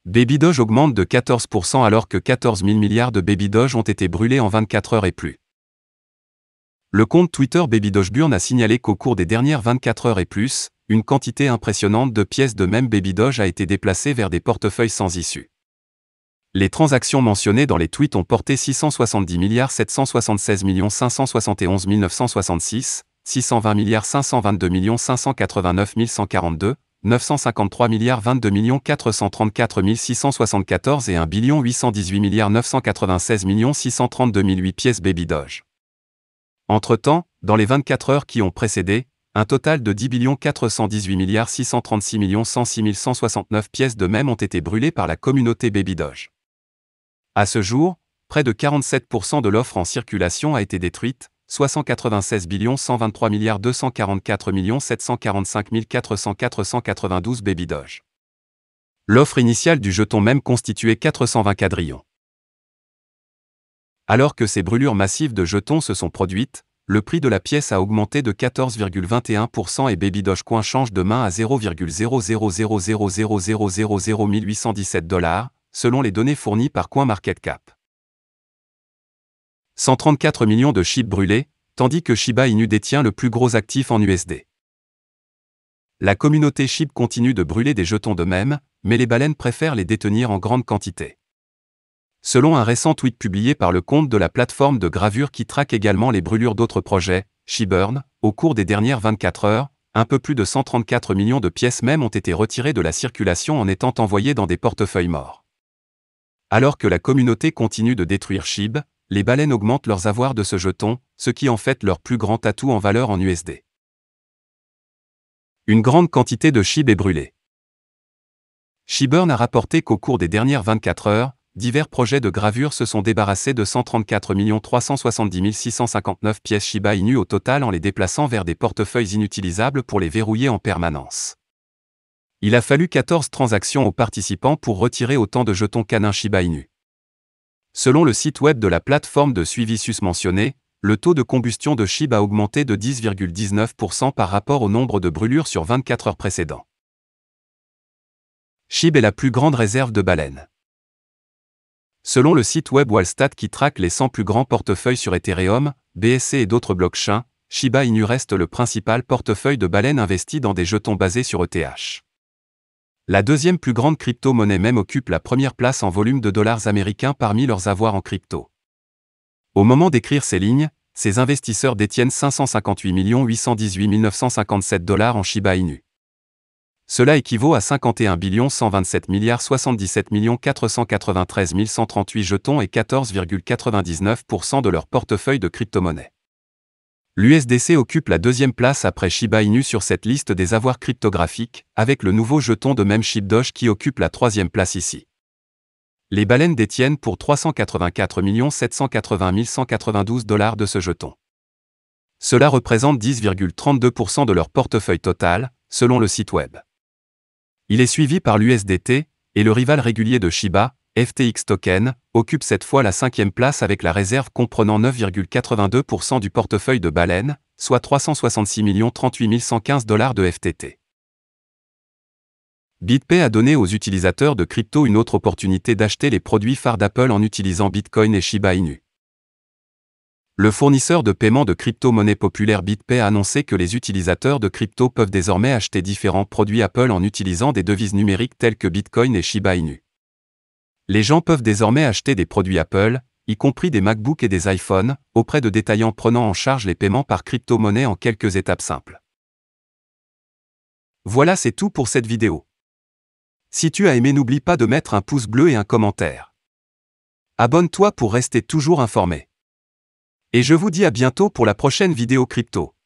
Baby Doge augmente de 14% alors que 14 000 milliards de Baby Doge ont été brûlés en 24 heures et plus. Le compte Twitter Baby Doge Burn a signalé qu'au cours des dernières 24 heures et plus, une quantité impressionnante de pièces de même Baby Doge a été déplacée vers des portefeuilles sans issue. Les transactions mentionnées dans les tweets ont porté 670 milliards 776 571 966, 620 522 589 142, 953 22 434 674 et 1 818 996 632 008 pièces Baby Doge. Entre-temps, dans les 24 heures qui ont précédé, un total de 10 418 636 106 169 pièces de même ont été brûlées par la communauté Baby Doge. À ce jour, près de 47% de l'offre en circulation a été détruite, soit 196 123 244 745 492 Baby Doge. L'offre initiale du jeton même constituait 420 quadrillons. Alors que ces brûlures massives de jetons se sont produites, le prix de la pièce a augmenté de 14,21% et Baby Dogecoin change de main à 0,000000001817 $, selon les données fournies par CoinMarketCap. 134 millions de SHIB brûlés, tandis que Shiba Inu détient le plus gros actif en USD. La communauté SHIB continue de brûler des jetons de même, mais les baleines préfèrent les détenir en grande quantité. Selon un récent tweet publié par le compte de la plateforme de gravure qui traque également les brûlures d'autres projets, SHIBurn, au cours des dernières 24 heures, un peu plus de 134 millions de pièces même ont été retirées de la circulation en étant envoyées dans des portefeuilles morts. Alors que la communauté continue de détruire SHIB, les baleines augmentent leurs avoirs de ce jeton, ce qui en fait leur plus grand atout en valeur en USD. Une grande quantité de SHIB est brûlée. SHIBurn a rapporté qu'au cours des dernières 24 heures, divers projets de gravure se sont débarrassés de 134 370 659 pièces Shiba Inu au total en les déplaçant vers des portefeuilles inutilisables pour les verrouiller en permanence. Il a fallu 14 transactions aux participants pour retirer autant de jetons canins Shiba Inu. Selon le site web de la plateforme de suivi susmentionné, le taux de combustion de SHIB a augmenté de 10,19% par rapport au nombre de brûlures sur 24 heures précédentes. SHIB est la plus grande réserve de baleines. Selon le site web Wallstat qui traque les 100 plus grands portefeuilles sur Ethereum, BSC et d'autres blockchains, Shiba Inu reste le principal portefeuille de baleines investi dans des jetons basés sur ETH. La deuxième plus grande crypto-monnaie même occupe la première place en volume de dollars américains parmi leurs avoirs en crypto. Au moment d'écrire ces lignes, ces investisseurs détiennent 558 818 957 $ en Shiba Inu. Cela équivaut à 51 127 77 493 138 jetons et 14,99% de leur portefeuille de crypto-monnaies. L'USDC occupe la deuxième place après Shiba Inu sur cette liste des avoirs cryptographiques, avec le nouveau jeton de même SHIB Doge qui occupe la troisième place ici. Les baleines détiennent pour 384 780 192 $ de ce jeton. Cela représente 10,32% de leur portefeuille total, selon le site web. Il est suivi par l'USDT, et le rival régulier de Shiba, FTX Token, occupe cette fois la cinquième place avec la réserve comprenant 9,82% du portefeuille de baleines, soit 366 38 115 $ de FTT. BitPay a donné aux utilisateurs de crypto une autre opportunité d'acheter les produits phares d'Apple en utilisant Bitcoin et Shiba Inu. Le fournisseur de paiement de crypto-monnaie populaire BitPay a annoncé que les utilisateurs de crypto peuvent désormais acheter différents produits Apple en utilisant des devises numériques telles que Bitcoin et Shiba Inu. Les gens peuvent désormais acheter des produits Apple, y compris des MacBooks et des iPhones, auprès de détaillants prenant en charge les paiements par crypto-monnaie en quelques étapes simples. Voilà, c'est tout pour cette vidéo. Si tu as aimé, n'oublie pas de mettre un pouce bleu et un commentaire. Abonne-toi pour rester toujours informé. Et je vous dis à bientôt pour la prochaine vidéo crypto.